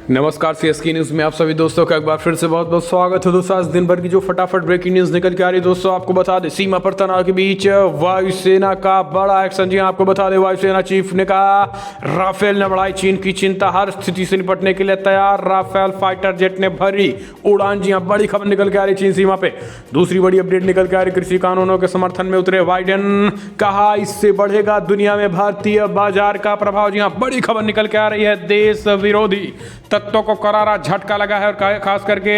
नमस्कार CSK news में आप सभी दोस्तों का एक बार फिर से बहुत बहुत स्वागत है। दोस्तों आज दिन भर की जो फटाफट ब्रेकिंग न्यूज निकल के आ रही है, दोस्तों आपको बता दें सीमा पर तनाव के बीच वायुसेना का बड़ा एक्शन। जी आपको बता दें वायुसेना चीफ ने कहा राफेल ने बढ़ाई चीन की चिंता, हर स्थिति से निपटने के लिए तैयार। राफेल फाइटर जेट ने भरी उड़ान। जी हाँ, बड़ी खबर निकल के आ रही चीन सीमा पे। दूसरी बड़ी अपडेट निकल के आ रही, कृषि कानूनों के समर्थन में उतरे बाइडेन, कहा इससे बढ़ेगा दुनिया में भारतीय बाजार का प्रभाव। जी हाँ, बड़ी खबर निकल के आ रही है, देश विरोधी तत्वों को करारा झटका लगा है और खास करके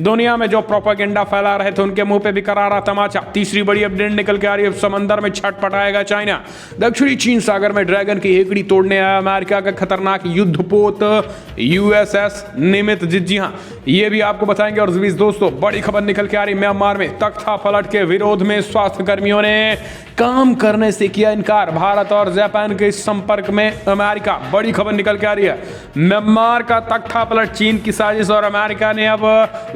दुनिया में जो प्रोपेगेंडा फैला रहे थे उनके मुंह पे भी करारा तमाचा। तीसरी बड़ी अपडेट निकल के आ रही है, समंदर में छटपटाएगा चाइना। दक्षिणी चीन सागर में ड्रैगन की हेकड़ी तोड़ने आया अमेरिका का खतरनाक युद्धपोत यूएसएस निमित्त। जी हाँ, ये भी आपको बताएंगे। और दोस्तों बड़ी खबर निकल के आ रही, म्यांमार में तख्ता पलट के विरोध में स्वास्थ्य कर्मियों ने काम करने से किया इनकार। भारत और जापान के संपर्क में अमेरिका, बड़ी खबर निकल के आ रही है। म्यांमार का तख्ता पलट चीन की साजिश और अमेरिका ने अब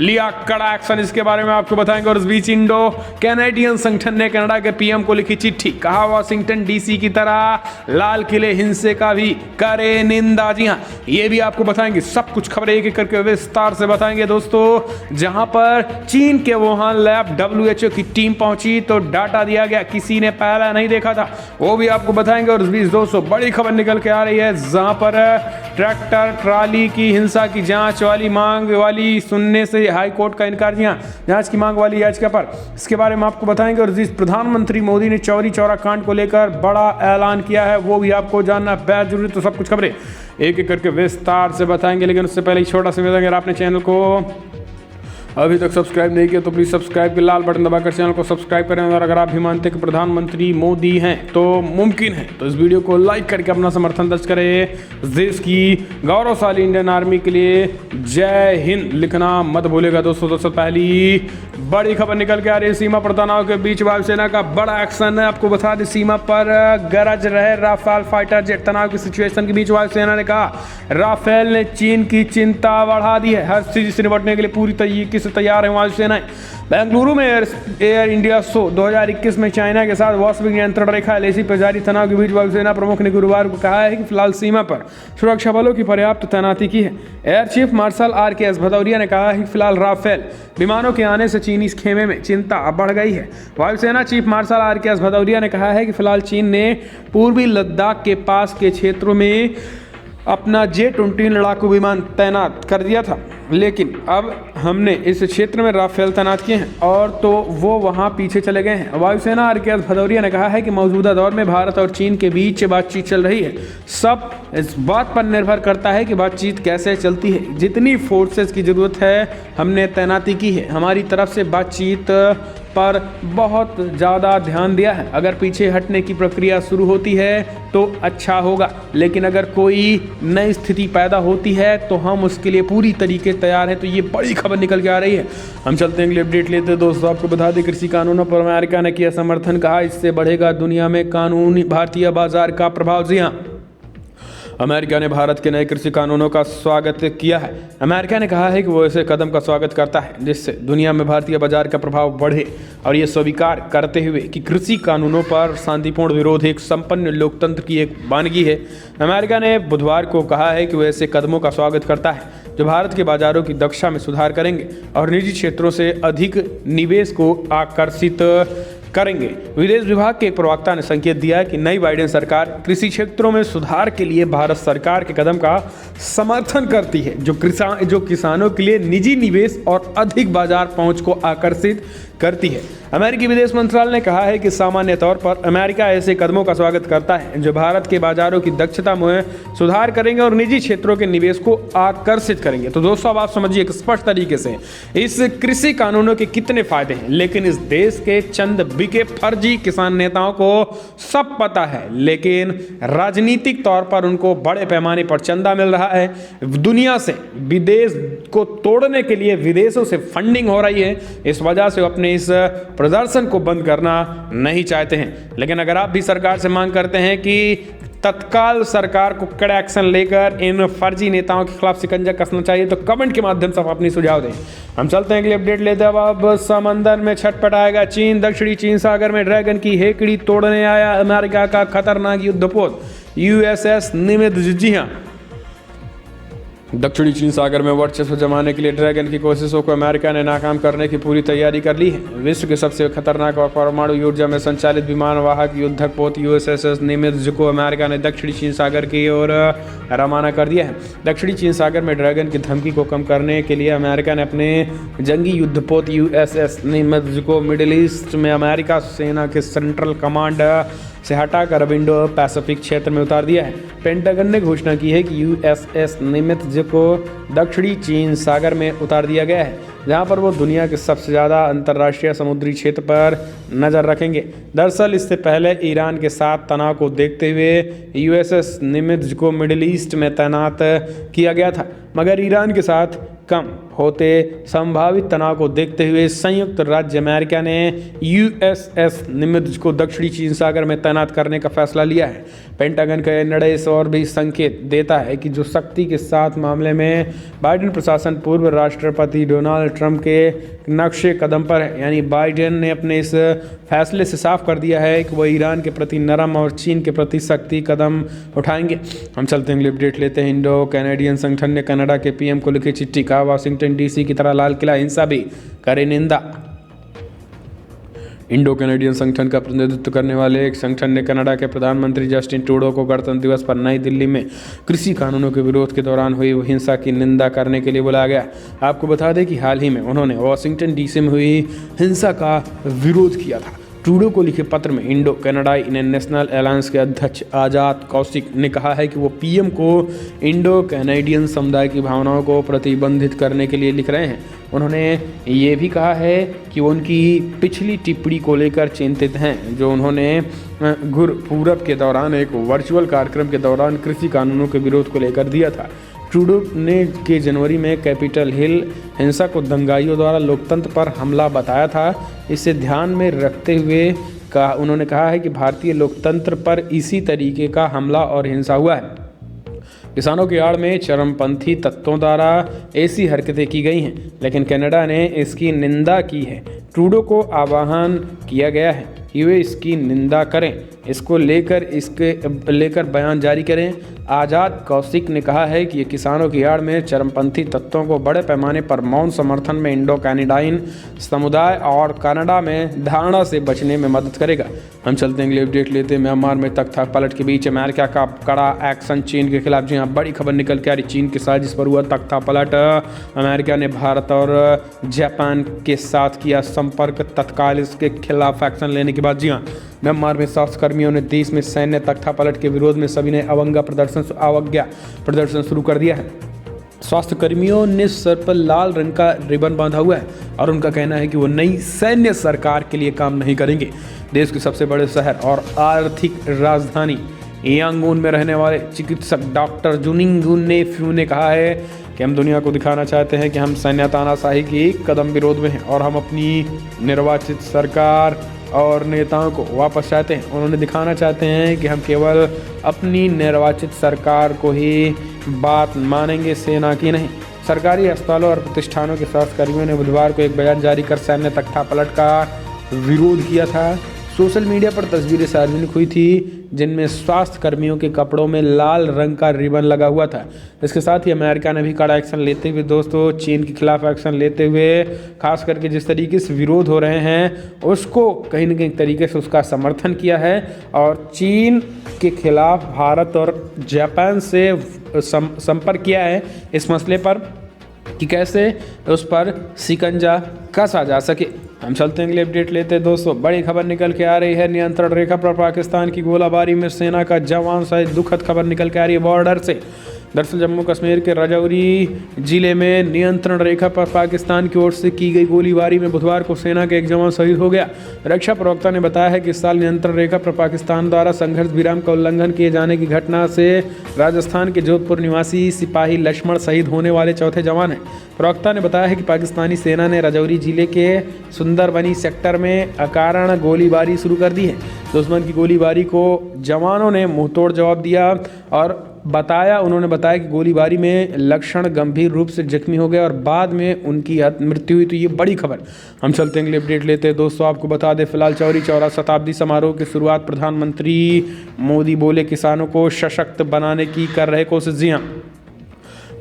लिया कड़ा एक्शन, इसके बारे में आपको बताएंगे। और इस बीच इंडो कैनेडियन संगठन ने कनाडा के पीएम को लिखी चिट्ठी, कहा वाशिंगटन डीसी की तरह लाल किले हिंसे का भी करे निंदा। जी हाँ, ये भी आपको बताएंगे। सब कुछ खबरें एक एक करके विस्तार से बताएंगे दोस्तों। जहां पर चीन के वुहान लैब WHO की टीम पहुंची तो डाटा दिया गया, किसी ने पहला नहीं देखा था, वो भी आपको बताएंगे। और इस बीच दोस्तों बड़ी खबर निकल के आ रही है, जहां पर ट्रैक्टर ट्राली की हिंसा की जांच वाली मांग वाली सुनने से हाई कोर्ट का इनकार। जी हाँ, जांच की मांग वाली याचिका पर, इसके बारे में आपको बताएंगे। और जिस प्रधानमंत्री मोदी ने चौरी चौरा कांड को लेकर बड़ा ऐलान किया है, वो भी आपको जानना बेहद जरूरी। तो सब कुछ खबरें एक एक करके विस्तार से बताएंगे, लेकिन उससे पहले छोटा सा बताएंगे, अगर आपने चैनल को अभी तक सब्सक्राइब नहीं किया तो प्लीज़ सब्सक्राइब के लाल बटन दबाकर चैनल को सब्सक्राइब करें। और अगर आप भी मानते हैं कि प्रधानमंत्री मोदी हैं तो मुमकिन है, तो इस वीडियो को लाइक करके अपना समर्थन दर्ज करें। देश की गौरवशाली इंडियन आर्मी के लिए जय हिंद लिखना मत भूलेगा दोस्तों। दोस्तों पहली बड़ी खबर निकल के आ रही है, सीमा पर तनाव के बीच वायुसेना का बड़ा एक्शन है। आपको बता दें सीमा पर गरज रहे राफेल फाइटर जेट। तनाव की सिचुएशन के बीच वायुसेना ने कहा राफेल ने चीन की चिंता बढ़ा दी है, हर स्थिति से निपटने के लिए पूरी तरीके से तैयार है वायुसेना। बेंगलुरु में एयर इंडिया शो 2021 में चाइना के साथ वास्तविक नियंत्रण रेखा एलएसी पर जारी तनाव के बीच वायुसेना प्रमुख ने गुरुवार को कहा है कि फिलहाल सीमा पर सुरक्षा बलों की पर्याप्त तैनाती की है। Air chief marshal RKS Bhadauria ने कहा है कि फिलहाल राफेल विमानों के आने से चीनी खेमे में चिंता बढ़ गई है। वायुसेना चीफ मार्शल RKS भदौरिया ने कहा है कि फिलहाल चीन ने पूर्वी लद्दाख के पास के क्षेत्रों में अपना J-20 लड़ाकू विमान तैनात कर दिया था, लेकिन अब हमने इस क्षेत्र में राफेल तैनात किए हैं और तो वो वहां पीछे चले गए हैं। वायुसेना RKS भदौरिया ने कहा है कि मौजूदा दौर में भारत और चीन के बीच बातचीत चल रही है। सब इस बात पर निर्भर करता है कि बातचीत कैसे चलती है। जितनी फोर्सेस की ज़रूरत है हमने तैनाती की है। हमारी तरफ से बातचीत पर बहुत ज़्यादा ध्यान दिया है। अगर पीछे हटने की प्रक्रिया शुरू होती है तो अच्छा होगा, लेकिन अगर कोई नई स्थिति पैदा होती है तो हम उसके लिए पूरी तरीके तैयार हैं। तो ये बड़ी खबर निकल के आ रही है। हम चलते हैं अगली अपडेट लेते हैं दोस्तों। आपको बता दें कृषि कानूनों पर अमेरिका ने किया समर्थन, कहा इससे बढ़ेगा दुनिया में कानूनी भारतीय बाजार का प्रभाव। जी हाँ, अमेरिका ने भारत के नए कृषि कानूनों का स्वागत किया है। अमेरिका ने कहा है कि वो ऐसे कदम का स्वागत करता है जिससे दुनिया में भारतीय बाजार का प्रभाव बढ़े, और ये स्वीकार करते हुए कि कृषि कानूनों पर शांतिपूर्ण विरोध एक संपन्न लोकतंत्र की एक वानगी है। अमेरिका ने बुधवार को कहा है कि वो ऐसे कदमों का स्वागत करता है जो भारत के बाजारों की दक्षता में सुधार करेंगे और निजी क्षेत्रों से अधिक निवेश को आकर्षित करेंगे। विदेश विभाग के एक प्रवक्ता ने संकेत दिया कि नई बाइडेन सरकार कृषि क्षेत्रों में सुधार के लिए भारत सरकार के कदम का समर्थन करती है, जो किसानों के लिए निजी निवेश और अधिक बाजार पहुंच को आकर्षित करती है। अमेरिकी विदेश मंत्रालय ने कहा है कि सामान्य तौर पर अमेरिका ऐसे कदमों का स्वागत करता है जो भारत के बाजारों की दक्षता में सुधार करेंगे और निजी क्षेत्रों के निवेश को आकर्षित करेंगे। तो दोस्तों अब आप समझिए एक स्पष्ट तरीके से इस कृषि कानूनों के कितने फायदे हैं, लेकिन इस देश के चंद बिके फर्जी किसान नेताओं को सब पता है, लेकिन राजनीतिक तौर पर उनको बड़े पैमाने पर चंदा मिल रहा है। दुनिया से विदेश को तोड़ने के लिए विदेशों से फंडिंग हो रही है, इस वजह से अपने इस प्रदर्शन को बंद करना नहीं चाहते हैं। लेकिन अगर आप भी सरकार से मांग करते हैं कि तत्काल सरकार को कड़ा एक्शन लेकर इन फर्जी नेताओं के खिलाफ शिकंजा कसना चाहिए, तो कमेंट के माध्यम से आप अपनी सुझाव दें। हम चलते हैं अगली अपडेट लेते हैं। अब समंदर में छटपटाएगा चीन। दक्षिणी चीन सागर में ड्रैगन की हेकड़ी तोड़ने आया अमेरिका का खतरनाक युद्धपोत USS निमित्त। जी हाँ, दक्षिणी चीन सागर में वर्चस्व जमाने के लिए ड्रैगन की कोशिशों को अमेरिका ने नाकाम करने की पूरी तैयारी कर ली है। विश्व के सबसे खतरनाक और परमाणु ऊर्जा में संचालित विमानवाहक युद्धक पोत USS निमित्ज को अमेरिका ने दक्षिणी चीन सागर की ओर रवाना कर दिया है। दक्षिणी चीन सागर में ड्रैगन की धमकी को कम करने के लिए अमेरिका ने अपने जंगी युद्धपोत USS निमित्ज को मिडिल ईस्ट में अमेरिका सेना के सेंट्रल कमांड से हटाकर अब इंडो पैसिफिक क्षेत्र में उतार दिया है। पेंटागन ने घोषणा की है कि USS निमित्ज को दक्षिणी चीन सागर में उतार दिया गया है, जहां पर वो दुनिया के सबसे ज़्यादा अंतर्राष्ट्रीय समुद्री क्षेत्र पर नज़र रखेंगे। दरअसल इससे पहले ईरान के साथ तनाव को देखते हुए USS निमित्ज को मिडिल ईस्ट में तैनात किया गया था, मगर ईरान के साथ कम होते संभावित तनाव को देखते हुए संयुक्त राज्य अमेरिका ने USS निमित्ज को दक्षिणी चीन सागर में तैनात करने का फैसला लिया है। पेंटागन का यह निर्णय इस और भी संकेत देता है कि जो शक्ति के साथ मामले में बाइडेन प्रशासन पूर्व राष्ट्रपति डोनाल्ड ट्रंप के नक्शे कदम पर है, यानी बाइडेन ने अपने इस फैसले से साफ कर दिया है कि वह ईरान के प्रति नरम और चीन के प्रति सख्ती कदम उठाएंगे। हम चलते हैं, अपडेट लेते हैं। इंडो कैनेडियन संगठन ने कनाडा के PM को लिखी चिट्ठी, कहा वाशिंगटन DC की तरह लाल किला हिंसा भी करे निंदा। इंडो कैनेडियन संगठन का प्रतिनिधित्व करने वाले एक संगठन ने कनाडा के प्रधानमंत्री जस्टिन ट्रूडो को गणतंत्र दिवस पर नई दिल्ली में कृषि कानूनों के विरोध के दौरान हुई हिंसा की निंदा करने के लिए बुलाया गया। आपको बता दें कि हाल ही में उन्होंने वाशिंगटन DC में हुई हिंसा का विरोध किया था। ट्रूडो को लिखे पत्र में इंडो कनाडाई नेशनल अलायंस के अध्यक्ष आजाद कौशिक ने कहा है कि वो PM को इंडो कैनेडियन समुदाय की भावनाओं को प्रतिबंधित करने के लिए लिख रहे हैं। उन्होंने ये भी कहा है कि वो उनकी पिछली टिप्पणी को लेकर चिंतित हैं, जो उन्होंने गुरपूरब के दौरान एक वर्चुअल कार्यक्रम के दौरान कृषि कानूनों के विरोध को लेकर दिया था। ट्रूडो ने के जनवरी में कैपिटल हिल हिंसा को दंगाइयों द्वारा लोकतंत्र पर हमला बताया था। इसे ध्यान में रखते हुए उन्होंने कहा है कि भारतीय लोकतंत्र पर इसी तरीके का हमला और हिंसा हुआ है। किसानों की आड़ में चरमपंथी तत्वों द्वारा ऐसी हरकतें की गई हैं, लेकिन कनाडा ने इसकी निंदा की है। ट्रूडो को आह्वान किया गया है कि वे इसकी निंदा करें, इसको लेकर बयान जारी करें। आज़ाद कौशिक ने कहा है कि ये किसानों की आड़ में चरमपंथी तत्वों को बड़े पैमाने पर मौन समर्थन में इंडो कैनेडाइन समुदाय और कनाडा में धारणा से बचने में मदद करेगा। हम चलते हैं, अगले अपडेट लेते हैं। म्यांमार में तख्ता पलट के बीच अमेरिका का कड़ा एक्शन चीन के खिलाफ। जी हाँ, बड़ी खबर निकल के आ रही, चीन की साजिश पर हुआ तख्ता पलट। अमेरिका ने भारत और जापान के साथ किया संपर्क, तत्काल इसके खिलाफ एक्शन लेने के बाद। जी हाँ, म्यांमार में स्वास्थ्य कर्मियों ने देश में सैन्य तख्ता पलट के विरोध में सभी ने अवज्ञा प्रदर्शन शुरू कर दिया है। स्वास्थ्य कर्मियों ने सर पर लाल रंग का रिबन बांधा हुआ है और उनका कहना है कि वो नई सैन्य सरकार के लिए काम नहीं करेंगे। देश के सबसे बड़े शहर और आर्थिक राजधानी यांगून में रहने वाले चिकित्सक डॉक्टर जुनिंगुन ने फ्यू ने कहा है कि हम दुनिया को दिखाना चाहते हैं कि हम सैन्य तानाशाही के एक कदम विरोध में हैं और हम अपनी निर्वाचित सरकार और नेताओं को वापस चाहते हैं। उन्होंने दिखाना चाहते हैं कि हम केवल अपनी निर्वाचित सरकार को ही बात मानेंगे, सेना की नहीं। सरकारी अस्पतालों और प्रतिष्ठानों के स्वास्थ्यकर्मियों ने बुधवार को एक बयान जारी कर सैन्य तख्ता पलट का विरोध किया था। सोशल मीडिया पर तस्वीरें सार्वजनिक हुई थी जिनमें स्वास्थ्य कर्मियों के कपड़ों में लाल रंग का रिबन लगा हुआ था। इसके साथ ही अमेरिका ने भी कड़ा एक्शन लेते हुए दोस्तों चीन के खिलाफ एक्शन लेते हुए, खास करके जिस तरीके से विरोध हो रहे हैं उसको कहीं न कहीं तरीके से उसका समर्थन किया है और चीन के खिलाफ भारत और जापान से संपर्क किया है इस मसले पर कि कैसे उस पर शिकंजा कसा जा सके। हम चलते हैं, अगले अपडेट लेते हैं दोस्तों। बड़ी खबर निकल के आ रही है, नियंत्रण रेखा पर पाकिस्तान की गोलाबारी में सेना का जवान सहित दुखद खबर निकल के आ रही है बॉर्डर से। दरअसल जम्मू कश्मीर के राजौरी जिले में नियंत्रण रेखा पर पाकिस्तान की ओर से की गई गोलीबारी में बुधवार को सेना के एक जवान शहीद हो गया। रक्षा प्रवक्ता ने बताया है कि इस साल नियंत्रण रेखा पर पाकिस्तान द्वारा संघर्ष विराम का उल्लंघन किए जाने की घटना से राजस्थान के जोधपुर निवासी सिपाही लक्ष्मण शहीद होने वाले चौथे जवान हैं। प्रवक्ता ने बताया है कि पाकिस्तानी सेना ने राजौरी जिले के सुंदरबनी सेक्टर में अकारण गोलीबारी शुरू कर दी है। दुश्मन की गोलीबारी को जवानों ने मुंहतोड़ जवाब दिया और उन्होंने बताया कि गोलीबारी में लक्षण गंभीर रूप से जख्मी हो गए और बाद में उनकी मृत्यु हुई। तो ये बड़ी खबर। हम चलते हैं, अगले अपडेट लेते हैं दोस्तों। आपको बता दें फिलहाल चौरी चौरा शताब्दी समारोह की शुरुआत प्रधानमंत्री मोदी बोले किसानों को सशक्त बनाने की कर रहे कोशिश। जी हाँ,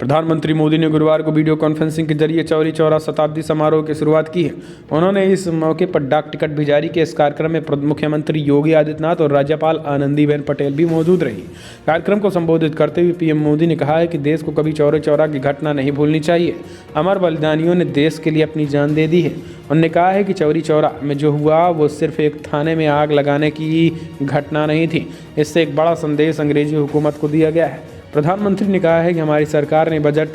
प्रधानमंत्री मोदी ने गुरुवार को वीडियो कॉन्फ्रेंसिंग के जरिए चौरी चौरा शताब्दी समारोह की शुरुआत की है। उन्होंने इस मौके पर डाक टिकट भी जारी किया। इस कार्यक्रम में मुख्यमंत्री योगी आदित्यनाथ और राज्यपाल आनंदीबेन पटेल भी मौजूद रही। कार्यक्रम को संबोधित करते हुए पीएम मोदी ने कहा है कि देश को कभी चौरी चौरा की घटना नहीं भूलनी चाहिए। अमर बलिदानियों ने देश के लिए अपनी जान दे दी है। उन्होंने कहा है कि चौरी चौरा में जो हुआ वो सिर्फ एक थाने में आग लगाने की घटना नहीं थी, इससे एक बड़ा संदेश अंग्रेजी हुकूमत को दिया गया है। प्रधानमंत्री ने कहा है कि हमारी सरकार ने बजट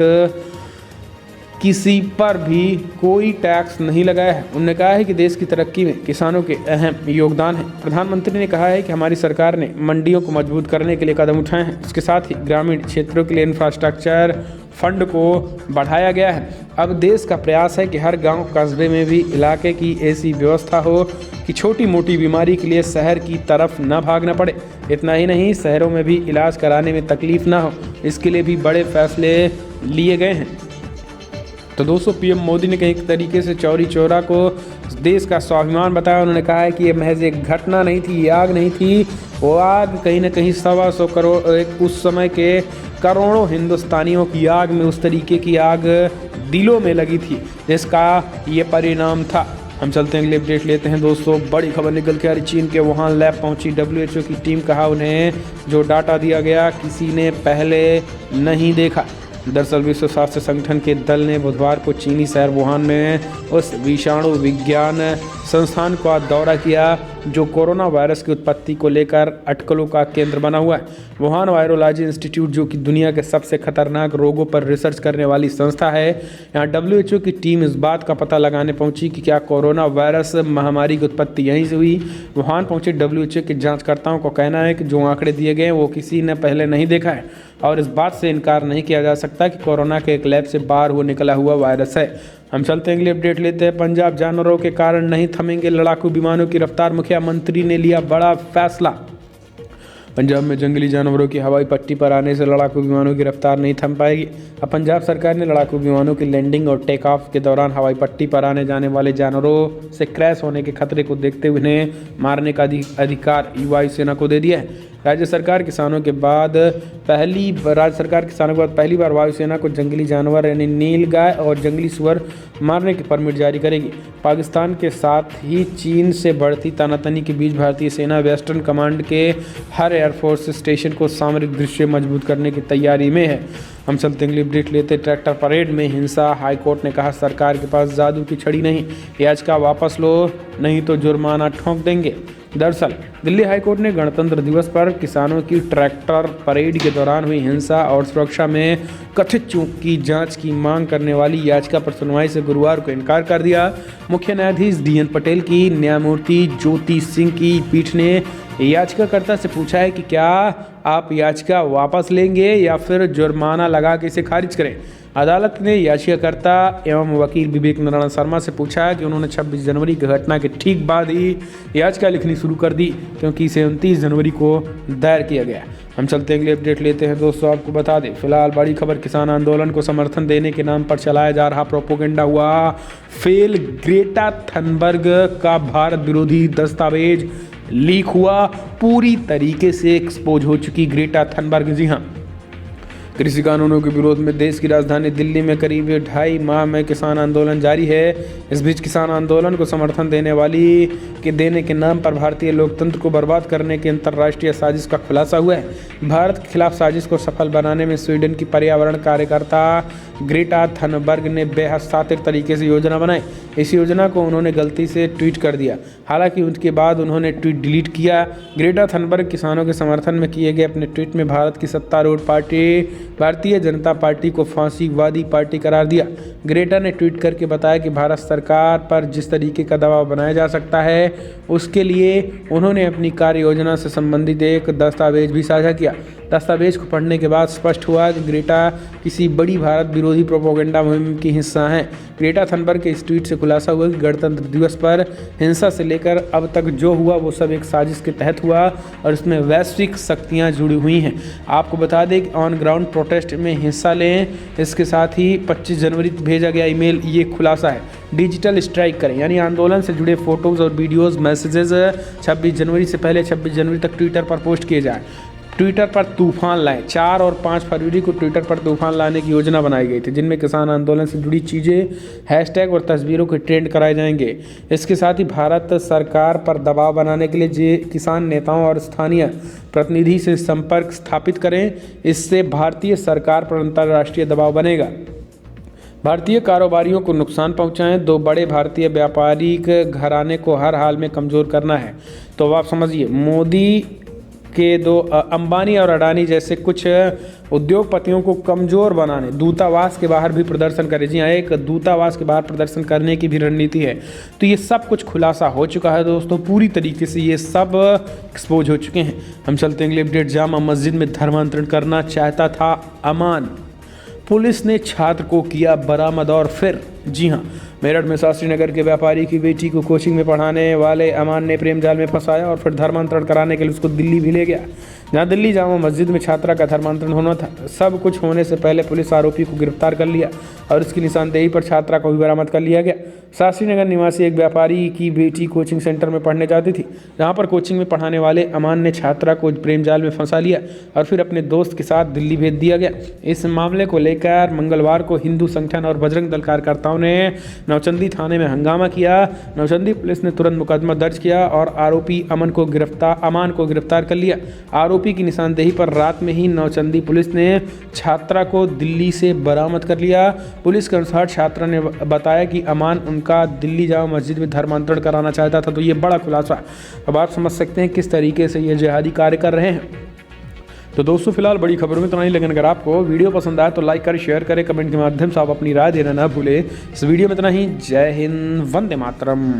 किसी पर भी कोई टैक्स नहीं लगाया है। उन्होंने कहा है कि देश की तरक्की में किसानों के अहम योगदान है। प्रधानमंत्री ने कहा है कि हमारी सरकार ने मंडियों को मजबूत करने के लिए कदम उठाए हैं। इसके साथ ही ग्रामीण क्षेत्रों के लिए इंफ्रास्ट्रक्चर फंड को बढ़ाया गया है। अब देश का प्रयास है कि हर गांव कस्बे में भी इलाके की ऐसी व्यवस्था हो कि छोटी मोटी बीमारी के लिए शहर की तरफ न भागना पड़े। इतना ही नहीं, शहरों में भी इलाज कराने में तकलीफ ना हो, इसके लिए भी बड़े फैसले लिए गए हैं। तो दोस्तों, पीएम मोदी ने कई तरीके से चौरी चौरा को देश का स्वाभिमान बताया। उन्होंने कहा है कि ये महज एक घटना नहीं थी, ये आग नहीं थी, वो आग कहीं ना कहीं 125 करोड़ उस समय के करोड़ों हिंदुस्तानियों की आग में उस तरीके की आग दिलों में लगी थी, जिसका ये परिणाम था। हम चलते हैं अगले अपडेट लेते हैं। दोस्तों, बड़ी खबर निकल के आ रही, चीन के वुहान लैब पहुंची WHO की टीम। कहा उन्हें जो डाटा दिया गया किसी ने पहले नहीं देखा। दरअसल विश्व स्वास्थ्य संगठन के दल ने बुधवार को चीनी शहर वुहान में उस विषाणु विज्ञान संस्थान का दौरा किया जो कोरोना वायरस की उत्पत्ति को लेकर अटकलों का केंद्र बना हुआ है। वुहान वायरोलॉजी इंस्टीट्यूट, जो कि दुनिया के सबसे खतरनाक रोगों पर रिसर्च करने वाली संस्था है, यहाँ WHO की टीम इस बात का पता लगाने पहुंची कि क्या कोरोना वायरस महामारी की उत्पत्ति यहीं से हुई। वुहान पहुंचे WHO के जांचकर्ताओं का कहना है कि जो आंकड़े दिए गए वो किसी ने पहले नहीं देखा है और इस बात से इनकार नहीं किया जा सकता कि कोरोना के एक लैब से बाहर हुआ निकला हुआ वायरस है। हम चलते हैं अगले अपडेट लेते हैं। पंजाब जानवरों के कारण नहीं थमेंगे लड़ाकू विमानों की रफ्तार, मुख्यमंत्री ने लिया बड़ा फैसला। पंजाब में जंगली जानवरों की हवाई पट्टी पर आने से लड़ाकू विमानों की रफ्तार नहीं थम पाएगी। अब पंजाब सरकार ने लड़ाकू विमानों की लैंडिंग और टेक ऑफ के दौरान हवाई पट्टी पर आने जाने वाले जानवरों से क्रैश होने के खतरे को देखते हुए उन्हें मारने का अधिकार वायुसेना को दे दिया है। राज्य सरकार किसानों के बाद पहली बार वायुसेना को जंगली जानवर यानी नील गाय और जंगली सुअर मारने की परमिट जारी करेगी। पाकिस्तान के साथ ही चीन से बढ़ती तनातनी के बीच भारतीय सेना वेस्टर्न कमांड के हर एयरफोर्स स्टेशन को सामरिक दृष्टि मजबूत करने की तैयारी में है। हम चलते हैं अपडेट लेते। ट्रैक्टर परेड में हिंसा, हाईकोर्ट ने कहा सरकार के पास जादू की छड़ी नहीं, याचिका वापस लो नहीं तो जुर्माना ठोक देंगे। दरअसल दिल्ली हाईकोर्ट ने गणतंत्र दिवस पर किसानों की ट्रैक्टर परेड के दौरान हुई हिंसा और सुरक्षा में कथित चूक की जांच की मांग करने वाली याचिका पर सुनवाई से गुरुवार को इनकार कर दिया। मुख्य न्यायाधीश DN पटेल की न्यायमूर्ति ज्योति सिंह की पीठ ने याचिकाकर्ता से पूछा है कि क्या आप याचिका वापस लेंगे या फिर जुर्माना लगा के इसे खारिज करें। अदालत ने याचिकाकर्ता एवं वकील विवेक नारायण शर्मा से पूछा कि उन्होंने 26 जनवरी की घटना के ठीक बाद ही याचिका लिखनी शुरू कर दी, क्योंकि इसे 29 जनवरी को दायर किया गया। हम चलते अगले अपडेट लेते हैं। दोस्तों, आपको बता दें, फिलहाल बड़ी खबर, किसान आंदोलन को समर्थन देने के नाम पर चलाया जा रहा प्रोपोगेंडा हुआ फेल। ग्रेटा थनबर्ग का भारत विरोधी दस्तावेज लीक हुआ। पूरी तरीके से एक्सपोज हो चुकी ग्रेटा थनबर्ग। जी हाँ, कृषि कानूनों के विरोध में देश की राजधानी दिल्ली में करीब 2.5 माह में किसान आंदोलन जारी है। इस बीच किसान आंदोलन को समर्थन देने के नाम पर भारतीय लोकतंत्र को बर्बाद करने की अंतर्राष्ट्रीय साजिश का खुलासा हुआ है। भारत के खिलाफ साजिश को सफल बनाने में स्वीडन की पर्यावरण कार्यकर्ता ग्रेटा थनबर्ग ने बेहद शातिर तरीके से योजना बनाई। इस योजना को उन्होंने गलती से ट्वीट कर दिया, हालांकि उसके बाद उन्होंने ट्वीट डिलीट किया। ग्रेटा थनबर्ग किसानों के समर्थन में किए गए अपने ट्वीट में भारत की सत्तारूढ़ पार्टी भारतीय जनता पार्टी को फांसीवादी पार्टी करार दिया। ग्रेटा ने ट्वीट करके बताया कि भारत सरकार पर जिस तरीके का दबाव बनाया जा सकता है उसके लिए उन्होंने अपनी कार्य योजना से संबंधित एक दस्तावेज भी साझा किया। दस्तावेज को पढ़ने के बाद स्पष्ट हुआ कि ग्रेटा किसी बड़ी भारत विरोधी प्रोपोगेंडा मुहिम की हिस्सा हैं। ग्रेटा थनबर्ग के इस ट्वीट से खुलासा हुआ कि गणतंत्र दिवस पर हिंसा से लेकर अब तक जो हुआ वो सब एक साजिश के तहत हुआ और इसमें वैश्विक शक्तियां जुड़ी हुई हैं। आपको बता दें कि ऑन ग्राउंड प्रोटेस्ट में हिस्सा लें। इसके साथ ही 25 जनवरी को भेजा गया ईमेल ये खुलासा है। डिजिटल स्ट्राइक करें, यानी आंदोलन से जुड़े फोटोज़ और वीडियोज़ मैसेजेस 26 जनवरी से पहले 26 जनवरी तक ट्विटर पर पोस्ट किए जाएँ। ट्विटर पर तूफान लाएं। 4 और 5 फरवरी को ट्विटर पर तूफान लाने की योजना बनाई गई थी, जिनमें किसान आंदोलन से जुड़ी चीज़ें, हैशटैग और तस्वीरों के ट्रेंड कराए जाएंगे। इसके साथ ही भारत सरकार पर दबाव बनाने के लिए किसान नेताओं और स्थानीय प्रतिनिधि से संपर्क स्थापित करें। इससे भारतीय सरकार पर अंतर्राष्ट्रीय दबाव बनेगा। भारतीय कारोबारियों को नुकसान पहुंचाएं। 2 बड़े भारतीय व्यापारिक घराने को हर हाल में कमज़ोर करना है। तो अब आप समझिए, मोदी के 2 अंबानी और अडानी जैसे कुछ उद्योगपतियों को कमज़ोर बनाने दूतावास के बाहर भी प्रदर्शन करें। जी हाँ, एक दूतावास के बाहर प्रदर्शन करने की भी रणनीति है। तो ये सब कुछ खुलासा हो चुका है दोस्तों, पूरी तरीके से ये सब एक्सपोज हो चुके हैं। हम चलते हैं अगले अपडेट। जामा मस्जिद में धर्मांतरण करना चाहता था अमान, पुलिस ने छात्र को किया बरामद और फिर। जी हाँ, मेरठ में शास्त्री नगर के व्यापारी की बेटी को कोचिंग में पढ़ाने वाले अमान ने प्रेम जाल में फंसाया और फिर धर्मांतरण कराने के लिए उसको दिल्ली भी ले गया, जहाँ दिल्ली जामा मस्जिद में छात्रा का धर्मांतरण होना था। सब कुछ होने से पहले पुलिस आरोपी को गिरफ्तार कर लिया और इसकी निशानदेही पर छात्रा को भी बरामद कर लिया गया। शास्त्री नगर निवासी एक व्यापारी की बेटी कोचिंग सेंटर में पढ़ने जाती थी, जहाँ पर कोचिंग में पढ़ाने वाले अमान ने छात्रा को प्रेम जाल में फंसा लिया और फिर अपने दोस्त के साथ दिल्ली भेज दिया गया। इस मामले को लेकर मंगलवार को हिंदू संगठन और बजरंग दल कार्यकर्ताओं ने नौचंदी थाने में हंगामा किया। नौचंदी पुलिस ने तुरंत मुकदमा दर्ज किया और आरोपी अमान को गिरफ्तार कर लिया। आरोपी की निशानदेही पर रात में ही नौचंदी पुलिस ने छात्रा को दिल्ली से बरामद कर लिया। पुलिस के अनुसार छात्रा ने बताया कि अमान उनका दिल्ली जामा मस्जिद में धर्मांतरण कराना चाहता था। तो ये बड़ा खुलासा। अब आप समझ सकते हैं किस तरीके से ये जिहादी कार्य कर रहे हैं। तो दोस्तों फिलहाल बड़ी खबरों में इतना ही, लेकिन अगर आपको वीडियो पसंद आए तो लाइक करें, शेयर करें, कमेंट के माध्यम से आप अपनी राय देना ना भूलें। इस वीडियो में इतना ही। जय हिंद, वंदे मातरम।